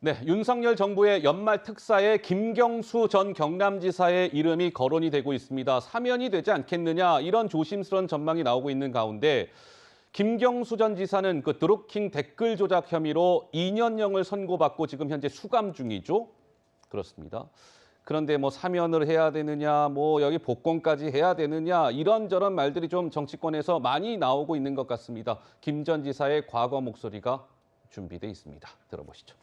네, 윤석열 정부의 연말 특사에 김경수 전 경남지사의 이름이 거론이 되고 있습니다. 사면이 되지 않겠느냐 이런 조심스러운 전망이 나오고 있는 가운데 김경수 전 지사는 그 드루킹 댓글 조작 혐의로 2년형을 선고받고 지금 현재 수감 중이죠. 그렇습니다. 그런데 뭐 사면을 해야 되느냐, 뭐 여기 복권까지 해야 되느냐 이런저런 말들이 좀 정치권에서 많이 나오고 있는 것 같습니다. 김 전 지사의 과거 목소리가 준비돼 있습니다. 들어보시죠.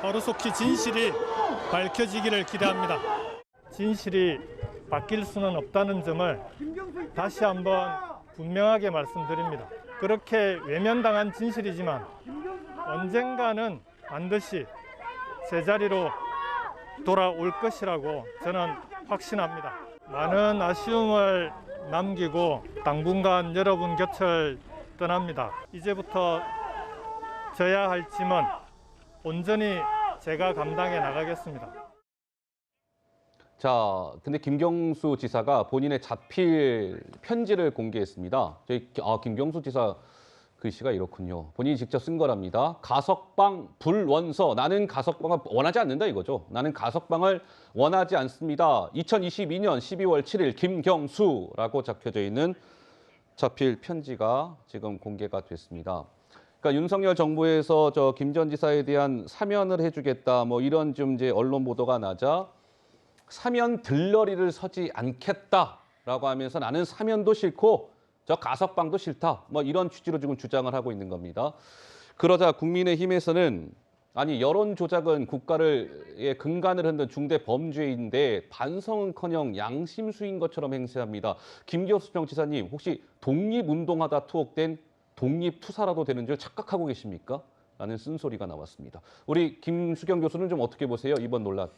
하루속히 진실이 밝혀지기를 기대합니다. 진실이 바뀔 수는 없다는 점을 다시 한번 분명하게 말씀드립니다. 그렇게 외면당한 진실이지만 언젠가는 반드시 제자리로 돌아올 것이라고 저는 확신합니다. 많은 아쉬움을 남기고 당분간 여러분 곁을 떠납니다. 이제부터 져야 할 짐은 온전히 제가 감당해 나가겠습니다. 자, 근데 김경수 지사가 본인의 자필 편지를 공개했습니다. 김경수 지사 글씨가 이렇군요. 본인이 직접 쓴 거랍니다. 가석방 불원서. 나는 가석방을 원하지 않는다 이거죠. 나는 가석방을 원하지 않습니다. 2022년 12월 7일 김경수라고 적혀져 있는 자필 편지가 지금 공개가 됐습니다. 그러니까 윤석열 정부에서 저 김 전 지사에 대한 사면을 해주겠다 뭐 이런 좀 이제 언론 보도가 나자 사면 들러리를 서지 않겠다라고 하면서 나는 사면도 싫고 저 가석방도 싫다 뭐 이런 취지로 지금 주장을 하고 있는 겁니다. 그러자 국민의힘에서는 아니 여론 조작은 국가의 근간을 흔든 중대 범죄인데 반성은커녕 양심수인 것처럼 행세합니다. 김경수 정치사님 혹시 독립운동하다 투옥된 독립투사라도 되는 줄 착각하고 계십니까? 라는 쓴소리가 나왔습니다. 우리 김수경 교수는 좀 어떻게 보세요? 이번 논란.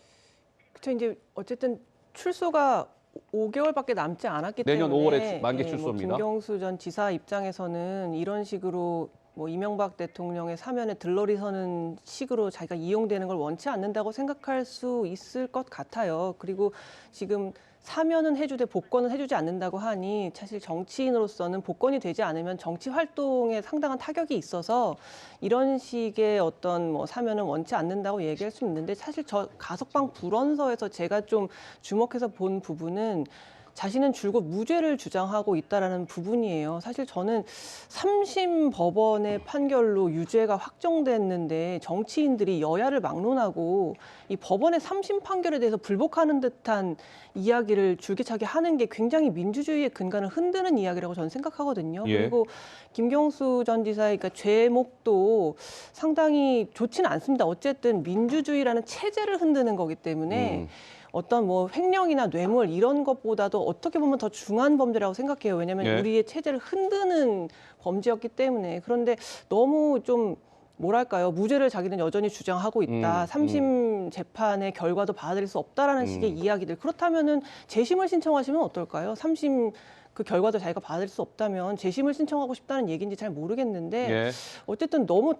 그렇죠. 이제 어쨌든 출소가 5개월밖에 남지 않았기 내년 때문에 5월에 만기 출소입니다. 뭐 김경수 전 지사 입장에서는 이런 식으로 뭐 이명박 대통령의 사면에 들러리 서는 식으로 자기가 이용되는 걸 원치 않는다고 생각할 수 있을 것 같아요. 그리고 지금 사면은 해주되 복권은 해주지 않는다고 하니 사실 정치인으로서는 복권이 되지 않으면 정치 활동에 상당한 타격이 있어서 이런 식의 어떤 뭐 사면은 원치 않는다고 얘기할 수 있는데 사실 저 가석방 불원서에서 제가 좀 주목해서 본 부분은 자신은 줄곧 무죄를 주장하고 있다라는 부분이에요. 사실 저는 3심 법원의 판결로 유죄가 확정됐는데 정치인들이 여야를 막론하고 이 법원의 3심 판결에 대해서 불복하는 듯한 이야기를 줄기차게 하는 게 굉장히 민주주의의 근간을 흔드는 이야기라고 저는 생각하거든요. 예. 그리고 김경수 전 지사의 그러니까 죄목도 상당히 좋지는 않습니다. 어쨌든 민주주의라는 체제를 흔드는 거기 때문에 어떤 뭐 횡령이나 뇌물 이런 것보다도 어떻게 보면 더 중한 범죄라고 생각해요. 왜냐하면 예. 우리의 체제를 흔드는 범죄였기 때문에. 그런데 너무 좀 뭐랄까요. 무죄를 자기는 여전히 주장하고 있다. 3심 재판의 결과도 받아들일 수 없다라는 식의 이야기들. 그렇다면은 재심을 신청하시면 어떨까요? 3심 그 결과도 자기가 받아들일 수 없다면 재심을 신청하고 싶다는 얘기인지 잘 모르겠는데 예. 어쨌든 너무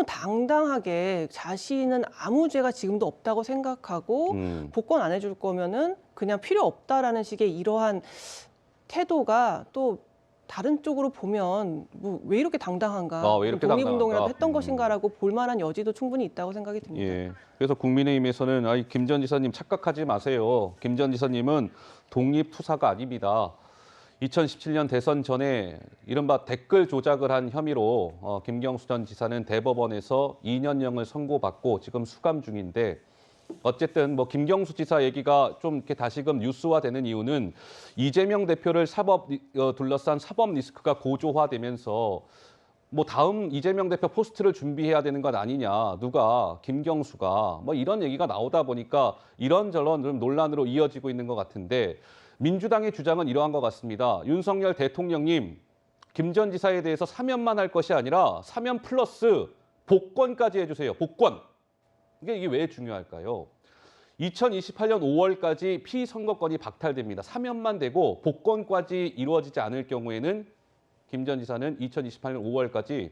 당당하게 자신은 아무 죄가 지금도 없다고 생각하고 복권 안 해줄 거면은 그냥 필요 없다라는 식의 이러한 태도가 또 다른 쪽으로 보면 뭐 왜 이렇게 당당한가, 왜 이렇게 독립운동이라도 당당한가? 했던 것인가라고 볼 만한 여지도 충분히 있다고 생각이 듭니다. 예. 그래서 국민의힘에서는 김 전 지사님 착각하지 마세요. 김 전 지사님은 독립투사가 아닙니다. 2017년 대선 전에 이른바 댓글 조작을 한 혐의로 김경수 전 지사는 대법원에서 2년형을 선고받고 지금 수감 중인데 어쨌든 뭐 김경수 지사 얘기가 좀 이렇게 다시금 뉴스화되는 이유는 이재명 대표를 둘러싼 사법 리스크가 고조화되면서 뭐 다음 이재명 대표 포스트를 준비해야 되는 것 아니냐, 누가 김경수가 뭐 이런 얘기가 나오다 보니까 이런저런 좀 논란으로 이어지고 있는 것 같은데 민주당의 주장은 이러한 것 같습니다. 윤석열 대통령님, 김 전 지사에 대해서 사면만 할 것이 아니라 사면 플러스 복권까지 해주세요. 복권. 이게 왜 중요할까요? 2028년 5월까지 피선거권이 박탈됩니다. 사면만 되고 복권까지 이루어지지 않을 경우에는 김 전 지사는 2028년 5월까지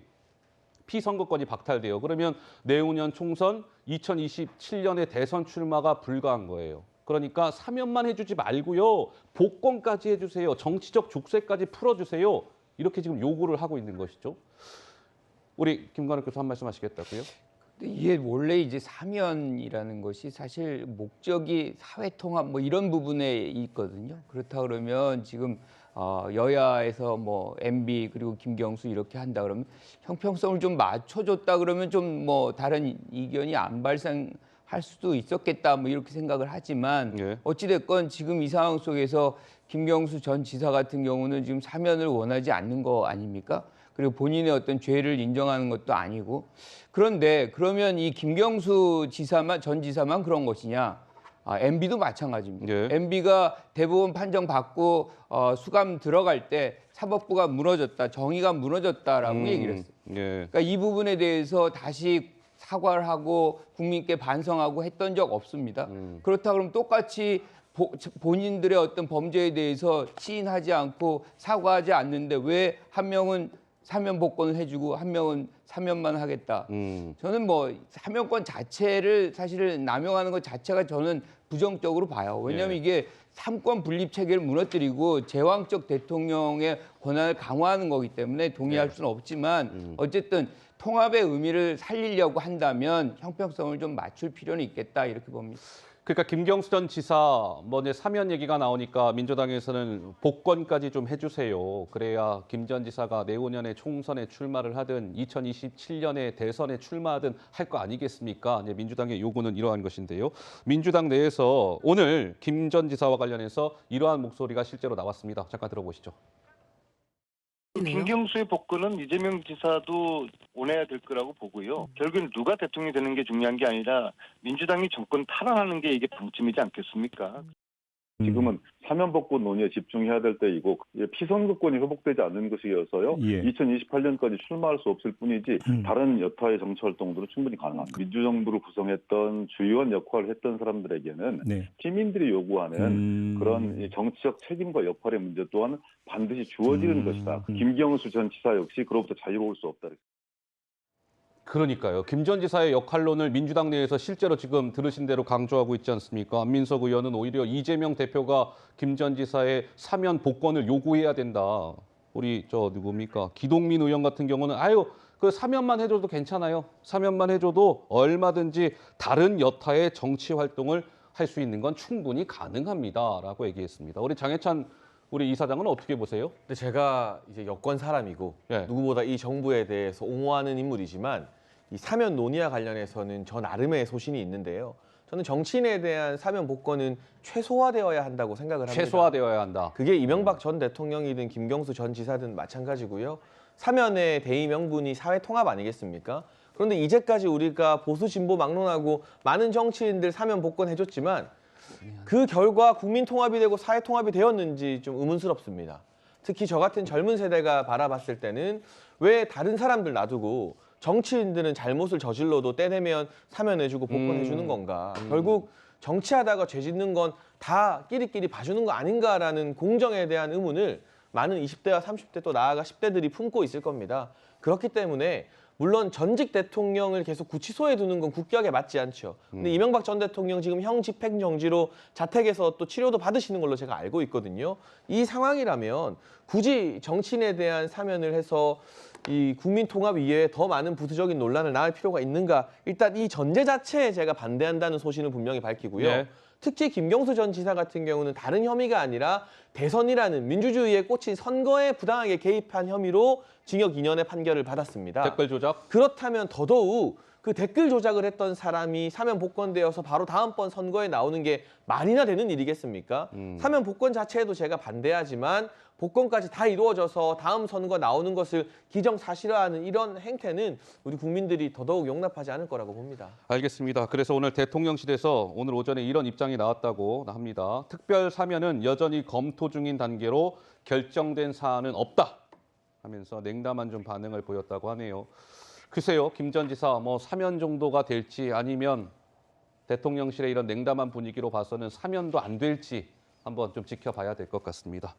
피선거권이 박탈돼요. 그러면 내후년 총선, 2027년에 대선 출마가 불가한 거예요. 그러니까 사면만 해주지 말고요. 복권까지 해주세요. 정치적 족쇄까지 풀어주세요. 이렇게 지금 요구를 하고 있는 것이죠. 우리 김관욱 교수 한 말씀 하시겠다고요? 근데 이게 원래 이제 사면이라는 것이 사실 목적이 사회 통합 뭐 이런 부분에 있거든요. 그렇다 그러면 지금 여야에서 뭐 MB 그리고 김경수 이렇게 한다 그러면 형평성을 좀 맞춰줬다 그러면 좀 뭐 다른 이견이 안 발생할 수도 있었겠다 뭐 이렇게 생각을 하지만 예. 어찌됐건 지금 이 상황 속에서 김경수 전 지사 같은 경우는 지금 사면을 원하지 않는 거 아닙니까? 그리고 본인의 어떤 죄를 인정하는 것도 아니고 그런데 그러면 이 김경수 지사만 전 지사만 그런 것이냐? MB도 마찬가지입니다. 예. MB가 대법원 판정 받고 수감 들어갈 때 사법부가 무너졌다, 정의가 무너졌다라고 얘기를 했어요. 예. 그러니까 이 부분에 대해서 다시 사과를 하고 국민께 반성하고 했던 적 없습니다. 그렇다 그러면 똑같이 본인들의 어떤 범죄에 대해서 시인하지 않고 사과하지 않는데 왜 한 명은 사면 복권을 해주고 한 명은 사면만 하겠다. 저는 뭐 사면권 자체를 사실은 남용하는 것 자체가 저는 부정적으로 봐요. 왜냐하면 예. 이게 삼권 분립 체계를 무너뜨리고 제왕적 대통령의 권한을 강화하는 거기 때문에 동의할 수는 없지만 어쨌든 통합의 의미를 살리려고 한다면 형평성을 좀 맞출 필요는 있겠다 이렇게 봅니다. 그러니까 김경수 전 지사 뭐 이제 사면 얘기가 나오니까 민주당에서는 복권까지 좀 해주세요. 그래야 김 전 지사가 내후년에 총선에 출마를 하든 2027년에 대선에 출마하든 할 거 아니겠습니까? 이제 민주당의 요구는 이러한 것인데요. 민주당 내에서 오늘 김 전 지사와 관련해서 이러한 목소리가 실제로 나왔습니다. 잠깐 들어보시죠. 김경수의 복권은 이재명 지사도 원해야 될 거라고 보고요. 결국은 누가 대통령이 되는 게 중요한 게 아니라 민주당이 정권 탈환하는 게 이게 방침이지 않겠습니까? 지금은 사면복권 논의에 집중해야 될 때이고 피선거권이 회복되지 않는 것이어서요. 2028년까지 출마할 수 없을 뿐이지 다른 여타의 정치활동들은 충분히 가능합니다. 민주정부를 구성했던 주요한 역할을 했던 사람들에게는 시민들이 요구하는 그런 이 정치적 책임과 역할의 문제 또한 반드시 주어지는 것이다. 김경수 전 지사 역시 그로부터 자유로울 수 없다. 그러니까요. 김 전 지사의 역할론을 민주당 내에서 실제로 지금 들으신 대로 강조하고 있지 않습니까? 안민석 의원은 오히려 이재명 대표가 김 전 지사의 사면 복권을 요구해야 된다. 우리 누굽니까? 기동민 의원 같은 경우는 그 사면만 해줘도 괜찮아요. 사면만 해줘도 얼마든지 다른 여타의 정치 활동을 할 수 있는 건 충분히 가능합니다라고 얘기했습니다. 우리 장해찬 우리 이사장은 어떻게 보세요? 근데 제가 이제 여권 사람이고 예. 누구보다 이 정부에 대해서 옹호하는 인물이지만 이 사면 논의와 관련해서는 저 나름의 소신이 있는데요. 저는 정치인에 대한 사면 복권은 최소화되어야 한다고 생각을 합니다. 최소화되어야 한다. 그게 이명박 전 대통령이든 김경수 전 지사든 마찬가지고요. 사면의 대의 명분이 사회 통합 아니겠습니까? 그런데 이제까지 우리가 보수 진보 막론하고 많은 정치인들 사면 복권 해줬지만 그 결과 국민 통합이 되고 사회 통합이 되었는지 좀 의문스럽습니다. 특히 저 같은 젊은 세대가 바라봤을 때는 왜 다른 사람들 놔두고 정치인들은 잘못을 저질러도 때되면 사면해주고 복권해주는 건가. 결국 정치하다가 죄 짓는 건 다 끼리끼리 봐주는 거 아닌가라는 공정에 대한 의문을 많은 20대와 30대 또 나아가 10대들이 품고 있을 겁니다. 그렇기 때문에 물론 전직 대통령을 계속 구치소에 두는 건 국격에 맞지 않죠. 근데 이명박 전 대통령 지금 형 집행정지로 자택에서 또 치료도 받으시는 걸로 제가 알고 있거든요. 이 상황이라면 굳이 정치인에 대한 사면을 해서 이 국민 통합 이외에 더 많은 부수적인 논란을 낳을 필요가 있는가? 일단 이 전제 자체에 제가 반대한다는 소신을 분명히 밝히고요. 예. 특히 김경수 전 지사 같은 경우는 다른 혐의가 아니라 대선이라는 민주주의에 꽂힌 선거에 부당하게 개입한 혐의로 징역 2년의 판결을 받았습니다. 댓글 조작? 그렇다면 더더욱 그 댓글 조작을 했던 사람이 사면 복권되어서 바로 다음번 선거에 나오는 게 말이나 되는 일이겠습니까? 사면 복권 자체에도 제가 반대하지만 복권까지 다 이루어져서 다음 선거 나오는 것을 기정사실화하는 이런 행태는 우리 국민들이 더더욱 용납하지 않을 거라고 봅니다. 알겠습니다. 그래서 오늘 대통령실에서 오늘 오전에 이런 입장이 나왔다고 합니다. 특별 사면은 여전히 검토 중인 단계로 결정된 사안은 없다 하면서 냉담한 좀 반응을 보였다고 하네요. 글쎄요, 김 전 지사 뭐 사면 정도가 될지 아니면 대통령실의 이런 냉담한 분위기로 봐서는 사면도 안 될지 한번 좀 지켜봐야 될 것 같습니다.